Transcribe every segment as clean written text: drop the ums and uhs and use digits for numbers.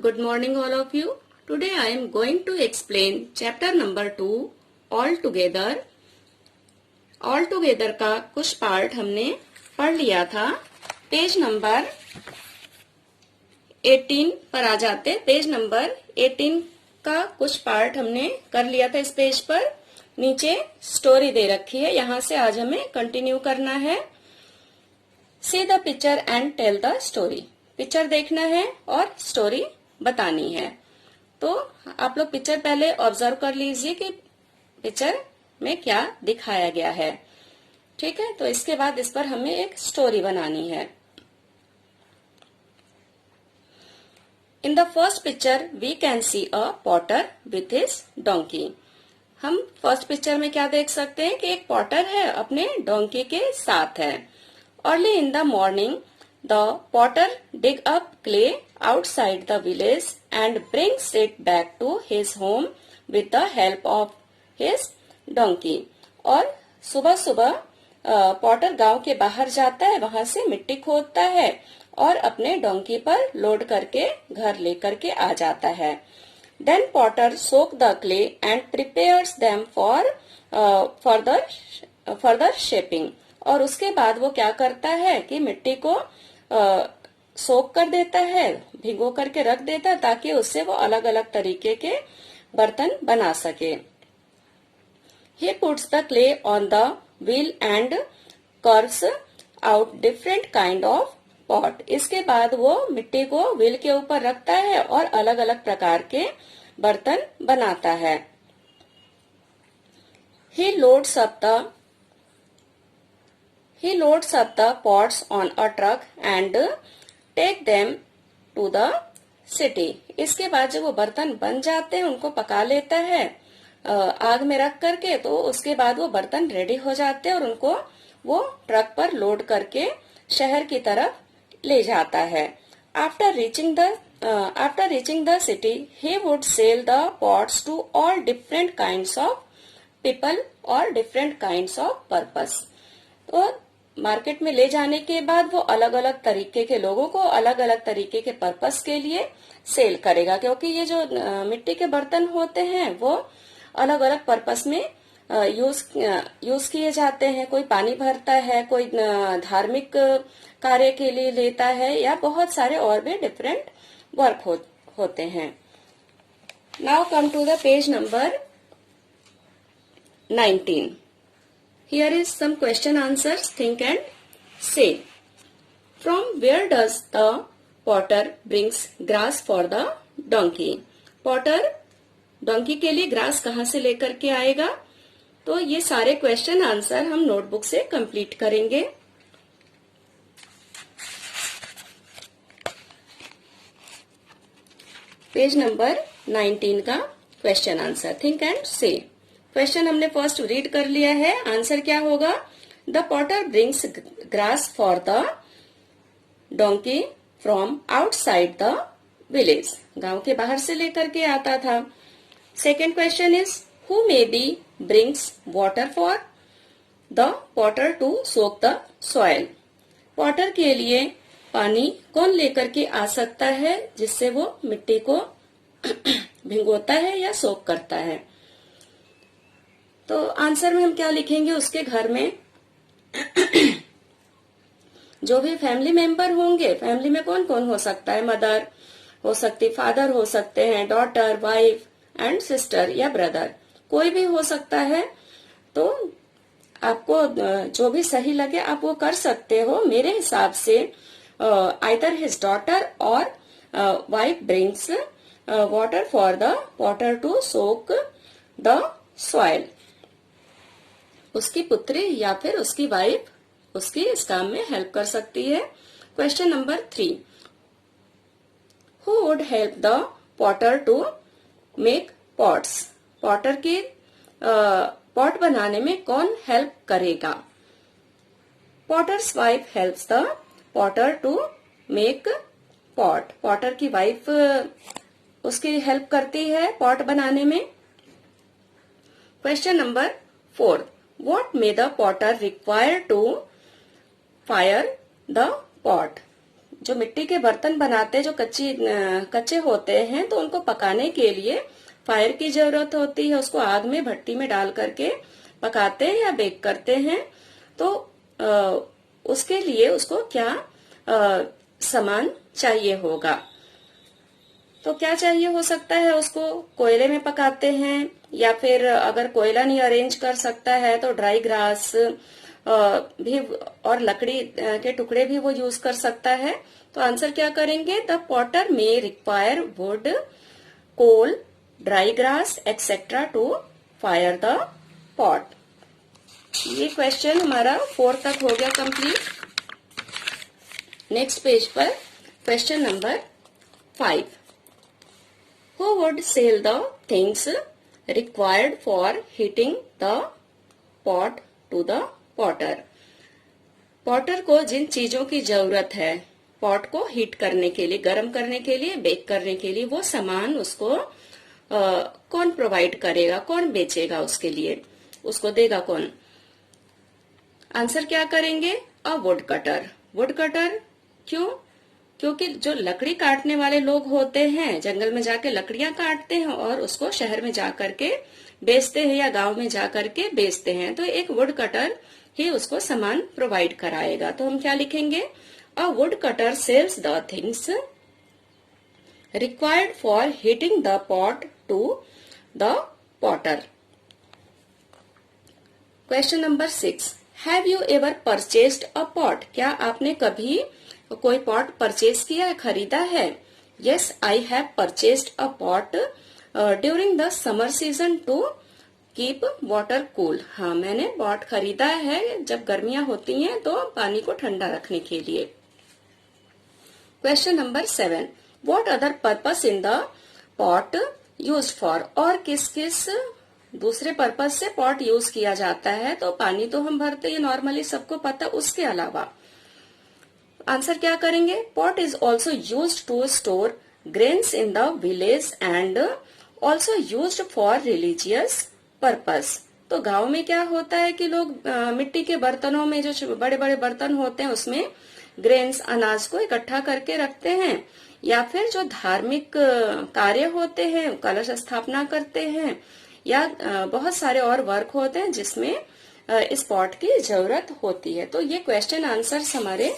Good morning all of you. Today I am going to explain chapter number 2 All Together. All Together का कुछ part हमने पढ़ लिया था. पेज नंबर 18 पर आ जाते. पेज नंबर 18 का कुछ पार्ट हमने कर लिया था. इस पेज पर नीचे स्टोरी दे रखी है. यहाँ से आज हमें कंटिन्यू करना है. See the picture and tell the story. Picture देखना है और स्टोरी बतानी है. तो आप लोग पिक्चर पहले ऑब्जर्व कर लीजिए कि पिक्चर में क्या दिखाया गया है. ठीक है, तो इसके बाद इस पर हमें एक स्टोरी बनानी है. In the first picture we can see a potter with his donkey. हम फर्स्ट पिक्चर में क्या देख सकते हैं कि एक पॉटर है, अपने डोंकी के साथ है. Early in the morning the potter dig up clay outside the village and brings it back to his home with the help of his donkey. और सुबह सुबह पॉटर गांव के बाहर जाता है, वहां से मिट्टी खोदता है और अपने डोंकी पर लोड करके घर लेकर के आ जाता है. Then potter soak the clay and prepares them for further shaping. और उसके बाद वो क्या करता है कि मिट्टी को सोक कर देता है, भिगो करके रख देता है ताकि उससे वो अलग अलग तरीके के बर्तन बना सके. He puts the clay on the wheel and carves out different kind of pot. इसके बाद वो मिट्टी को व्हील के ऊपर रखता है और अलग अलग प्रकार के बर्तन बनाता है. He loads up the pots on a truck and take them to the city. इसके बाद जब वो बर्तन बन जाते हैं उनको पका लेता है आग में रख करके. तो उसके बाद वो बर्तन रेडी हो जाते हैं और उनको वो ट्रक पर लोड करके शहर की तरफ ले जाता है. After reaching the city he would sell the pots to all different kinds of people और different kinds of purpose. तो मार्केट में ले जाने के बाद वो अलग अलग तरीके के लोगों को अलग अलग तरीके के पर्पस के लिए सेल करेगा, क्योंकि ये जो मिट्टी के बर्तन होते हैं वो अलग अलग पर्पस में यूज किए जाते हैं. कोई पानी भरता है, कोई धार्मिक कार्य के लिए लेता है या बहुत सारे और भी डिफरेंट वर्क होते हैं. Now come to the page number 19. Here is some question answers. Think and say. From where does the potter brings grass for the donkey? Potter donkey के लिए grass कहाँ से लेकर के आएगा? तो ये सारे question answer हम नोटबुक से कंप्लीट करेंगे. पेज नंबर 19 का question answer. Think and say. Question हमने फर्स्ट रीड कर लिया है. आंसर क्या होगा? The potter brings grass for the donkey from outside the village. गांव के बाहर से लेकर के आता था. Second question is who may be brings water for the potter to soak the soil. Potter के लिए पानी कौन लेकर के आ सकता है जिससे वो मिट्टी को भिगोता है या सोक करता है. तो आंसर में हम क्या लिखेंगे? उसके घर में जो भी फैमिली मेंबर होंगे, फैमिली में कौन कौन हो सकता है? मदर हो सकती, फादर हो सकते हैं, डॉटर, वाइफ एंड सिस्टर या ब्रदर, कोई भी हो सकता है. तो आपको जो भी सही लगे आप वो कर सकते हो. मेरे हिसाब से आइदर हिज डॉटर और wife brings water for the potter to soak the soil. उसकी पुत्री या फिर उसकी वाइफ उसकी इस काम में हेल्प कर सकती है. Question number 3. Who would help the potter to make pots. Potter के पॉट बनाने में कौन हेल्प करेगा? Potter's wife helps the potter to make pot. Potter की वाइफ उसकी हेल्प करती है पॉट बनाने में. Question number 4. What may the potter require to fire the pot? जो मिट्टी के बर्तन बनाते हैं जो कच्चे होते हैं, तो उनको पकाने के लिए फायर की जरूरत होती है। उसको आग में भट्टी में डाल करके पकाते हैं या बेक करते हैं। तो उसके लिए उसको क्या सामान चाहिए होगा? तो क्या चाहिए हो सकता है उसको? कोयले में पकाते हैं, या फिर अगर कोयला नहीं अरेंज कर सकता है तो ड्राई ग्रास भी और लकड़ी के टुकड़े भी वो यूज कर सकता है। तो आंसर क्या करेंगे? The potter may require wood, coal, dry grass etcetera to fire the pot. ये क्वेश्चन हमारा 4 तक हो गया कंप्लीट। नेक्स्ट पेज पर question number 5। Who would sell the things required for heating the pot to the potter? Potter को जिन चीजों की जरूरत है पॉट को हीट करने के लिए, गर्म करने के लिए, बेक करने के लिए, वो सामान उसको कौन प्रोवाइड करेगा, कौन बेचेगा उसके लिए, उसको देगा कौन? आंसर क्या करेंगे? अ वुड कटर। वुड कटर क्यों? क्योंकि जो लकड़ी काटने वाले लोग होते हैं जंगल में जाके लकड़ियां काटते हैं और उसको शहर में जाकर के बेचते हैं या गांव में जाकर के बेचते हैं, तो एक वुड कटर ही उसको सामान प्रोवाइड कराएगा। तो हम क्या लिखेंगे? A wood cutter sells the things required for heating the pot to the potter. Question number 6। Have you ever purchased a pot? क्या आपने कभी कोई पॉट परचेज किया है, खरीदा है? Yes, I have purchased a pot during the summer season two keep water cool. हाँ, मैंने पॉट खरीदा है जब गर्मियां होती हैं तो पानी को ठंडा रखने के लिए। Question number 7। What other purpose in the pot used for? और किस किस दूसरे पर्पस से पॉट यूज किया जाता है? तो पानी तो हम भरते हैं नॉर्मली, सबको पता, उसके अलावा आंसर क्या करेंगे? Pot is also use to store grains in the village and also use for religious purpose. तो गांव में क्या होता है कि लोग मिट्टी के बर्तनों में, जो बड़े बड़े बर्तन होते हैं, उसमें ग्रेन्स, अनाज को इकट्ठा करके रखते हैं, या फिर जो धार्मिक कार्य होते हैं, कलश स्थापना करते हैं, या बहुत सारे और वर्क होते हैं जिसमें इस पॉट की जरूरत होती है। तो ये क्वेश्चन आंसर्स हमारे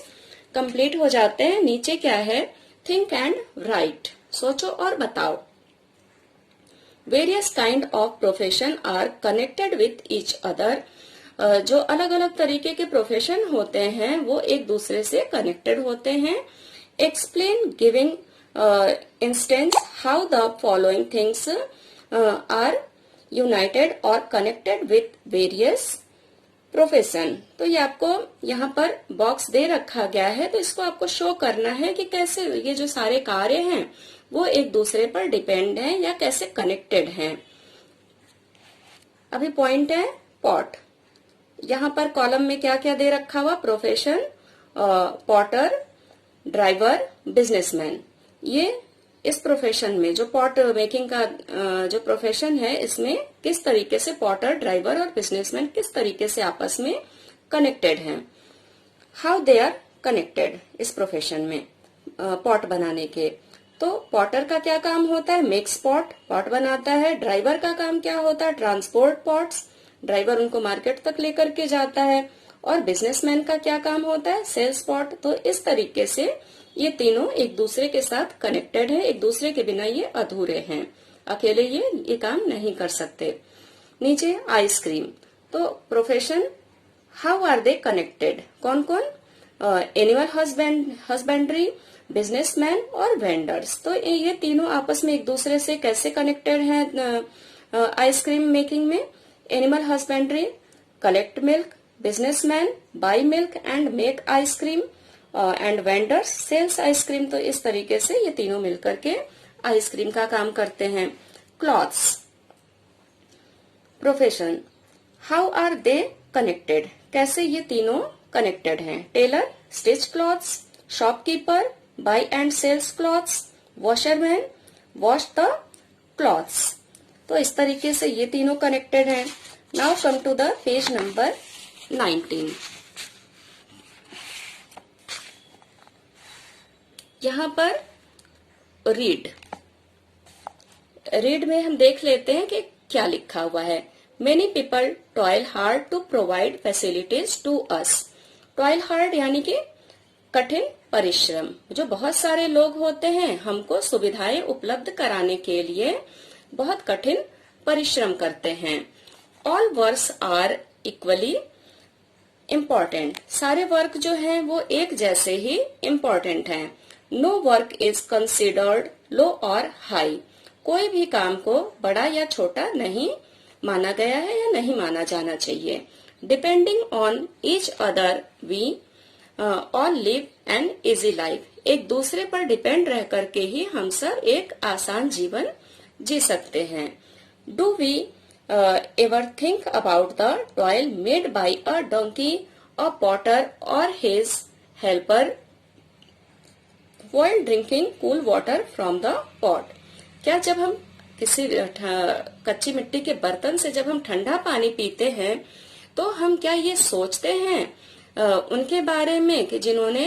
कंप्लीट हो जाते हैं। नीचे क्या है? Think and write. सोचो और बताओ। Various kind of profession are connected with each other. जो अलग अलग तरीके के प्रोफेशन होते हैं वो एक दूसरे से कनेक्टेड होते हैं। Explain giving instance how the following things are united और कनेक्टेड विथ वेरियस प्रोफेशन। तो ये आपको यहाँ पर बॉक्स दे रखा गया है, तो इसको आपको शो करना है कि कैसे ये जो सारे कार्य हैं वो एक दूसरे पर डिपेंड हैं या कैसे कनेक्टेड हैं। अभी पॉइंट है पॉट। यहाँ पर कॉलम में क्या क्या दे रखा हुआ? Profession, Potter, driver, businessman. ये इस प्रोफेशन में जो पॉट मेकिंग का जो प्रोफेशन है, इसमें किस तरीके से पॉटर, ड्राइवर और बिजनेसमैन किस तरीके से आपस में कनेक्टेड हैं, हाउ दे आर कनेक्टेड इस प्रोफेशन में पॉट बनाने के। तो पॉटर का क्या काम होता है? मेक्स पॉट, पॉट बनाता है। ड्राइवर का काम क्या होता है? ट्रांसपोर्ट पॉट्स, ड्राइवर उनको मार्केट तक लेकर के जाता है। और बिजनेसमैन का क्या काम होता है? Sells pot. तो इस तरीके से ये तीनों एक दूसरे के साथ कनेक्टेड है, एक दूसरे के बिना ये अधूरे हैं, अकेले ये काम नहीं कर सकते। नीचे आइसक्रीम। तो profession, how are they connected? कौन कौन? एनिमल हस्बेंड्री, बिजनेसमैन और वेंडर्स। तो ये तीनों आपस में एक दूसरे से कैसे कनेक्टेड हैं आइसक्रीम मेकिंग में? Animal husbandry collect milk, businessman buy milk and make ice cream, and vendors sells ice cream. तो इस तरीके से ये तीनों मिलकर के आइसक्रीम का काम करते हैं। Clothes profession, how are they connected? कैसे ये तीनों कनेक्टेड हैं? Tailor stitch clothes, shopkeeper buy and sells clothes, washerman wash the clothes. तो इस तरीके से ये तीनों कनेक्टेड हैं। Now come to the page number 19। यहाँ पर रीड में हम देख लेते हैं कि क्या लिखा हुआ है। Many people toil hard to provide facilities to us. Toil hard यानी कि कठिन परिश्रम। जो बहुत सारे लोग होते हैं हमको सुविधाएं उपलब्ध कराने के लिए बहुत कठिन परिश्रम करते हैं। All works are equally important. सारे वर्क जो हैं वो एक जैसे ही इम्पोर्टेंट हैं। No work is considered low और हाई। कोई भी काम को बड़ा या छोटा नहीं माना गया है या नहीं माना जाना चाहिए। Depending on each other we all live an easy life. एक दूसरे पर डिपेंड रह करके ही हम सब एक आसान जीवन जी सकते हैं। Do we ever think about the toil made by a donkey, a potter और his helper while drinking cool water from the pot. क्या जब हम किसी कच्ची मिट्टी के बर्तन से जब हम ठंडा पानी पीते हैं तो हम क्या ये सोचते हैं उनके बारे में कि जिन्होंने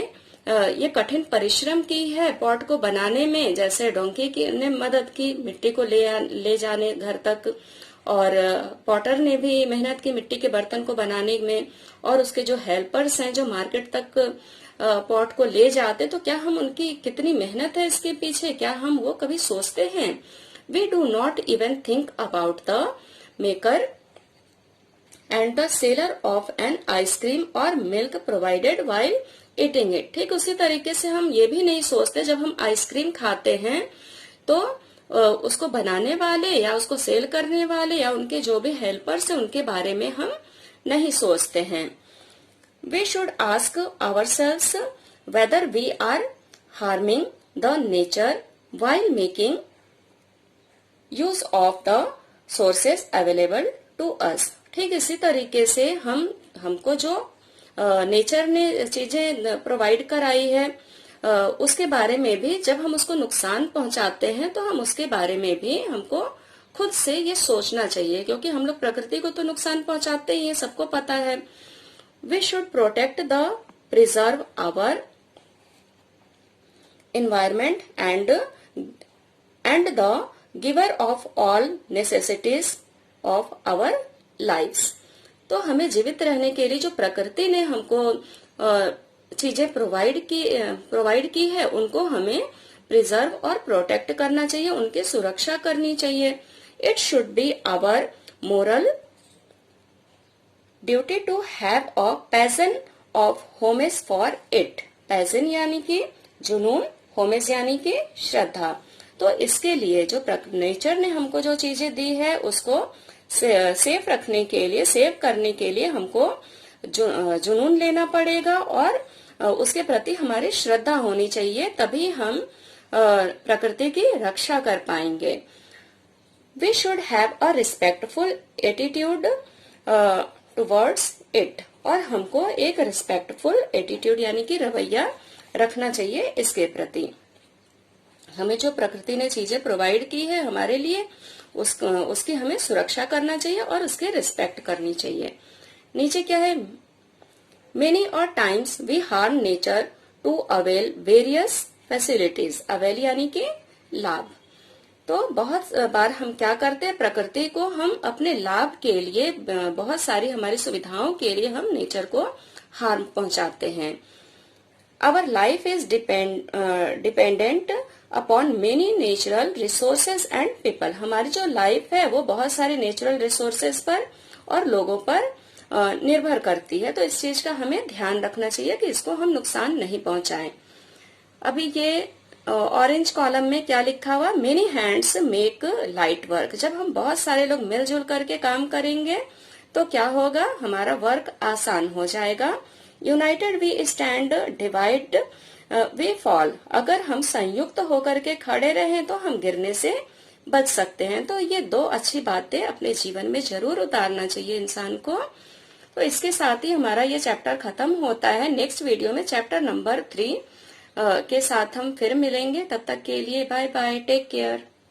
ये कठिन परिश्रम की है पॉट को बनाने में, जैसे डोंकी की ने मदद की मिट्टी को ले जाने घर तक, और पॉटर ने भी मेहनत की मिट्टी के बर्तन को बनाने में, और उसके जो हेल्पर्स हैं जो मार्केट तक पॉट को ले जाते, तो क्या हम उनकी कितनी मेहनत है इसके पीछे, क्या हम वो कभी सोचते हैं? We do not even think about the maker and the seller of an ice cream और milk provided while eating it. ठीक उसी तरीके से हम ये भी नहीं सोचते जब हम आइसक्रीम खाते हैं तो उसको बनाने वाले या उसको सेल करने वाले या उनके जो भी हेल्पर्स हैं उनके बारे में हम नहीं सोचते हैं। We should ask ourselves whether we are harming the nature while making use of the sources available to us। ठीक इसी तरीके से हमको जो नेचर ने चीजें प्रोवाइड कराई है उसके बारे में भी जब हम उसको नुकसान पहुंचाते हैं तो हम उसके बारे में भी हमको खुद से ये सोचना चाहिए, क्योंकि हम लोग प्रकृति को तो नुकसान पहुंचाते ही हैं, सबको पता है। We should protect the preserve our environment and the giver of all necessities of our lives। तो हमें जीवित रहने के लिए जो प्रकृति ने हमको चीजें प्रोवाइड की है उनको हमें प्रिजर्व और प्रोटेक्ट करना चाहिए, उनकी सुरक्षा करनी चाहिए। It should be our moral duty to have a passion of homage for it. Passion यानी कि जुनून, होमेज यानी कि श्रद्धा। तो इसके लिए जो नेचर ने हमको जो चीजें दी है उसको सेफ रखने के लिए, सेव करने के लिए हमको जुनून लेना पड़ेगा और उसके प्रति हमारी श्रद्धा होनी चाहिए, तभी हम प्रकृति की रक्षा कर पाएंगे। We should have a respectful attitude towards it. और हमको एक रिस्पेक्टफुल एटीट्यूड यानी कि रवैया रखना चाहिए इसके प्रति। हमें जो प्रकृति ने चीजें प्रोवाइड की है हमारे लिए उसकी हमें सुरक्षा करना चाहिए और उसके रिस्पेक्ट करनी चाहिए। नीचे क्या है? मेनी और times we harm nature to avail various facilities. Avail यानी कि लाभ। तो बहुत बार हम क्या करते हैं, प्रकृति को हम अपने लाभ के लिए, बहुत सारी हमारी सुविधाओं के लिए हम नेचर को हार्म पहुंचाते हैं। Our life is dependent upon many natural resources and people. हमारी जो लाइफ है वो बहुत सारे नेचुरल रिसोर्सेज पर और लोगों पर निर्भर करती है। तो इस चीज का हमें ध्यान रखना चाहिए कि इसको हम नुकसान नहीं पहुंचाएं। अभी ये ऑरेंज कॉलम में क्या लिखा हुआ? Many hands make light work. जब हम बहुत सारे लोग मिलजुल करके काम करेंगे तो क्या होगा? हमारा वर्क आसान हो जाएगा। United we stand, divide we fall. अगर हम संयुक्त होकर के खड़े रहें तो हम गिरने से बच सकते हैं। तो ये दो अच्छी बातें अपने जीवन में जरूर उतारना चाहिए इंसान को। तो इसके साथ ही हमारा ये चैप्टर खत्म होता है। नेक्स्ट वीडियो में चैप्टर नंबर 3 के साथ हम फिर मिलेंगे। तब तक के लिए बाय बाय, टेक केयर।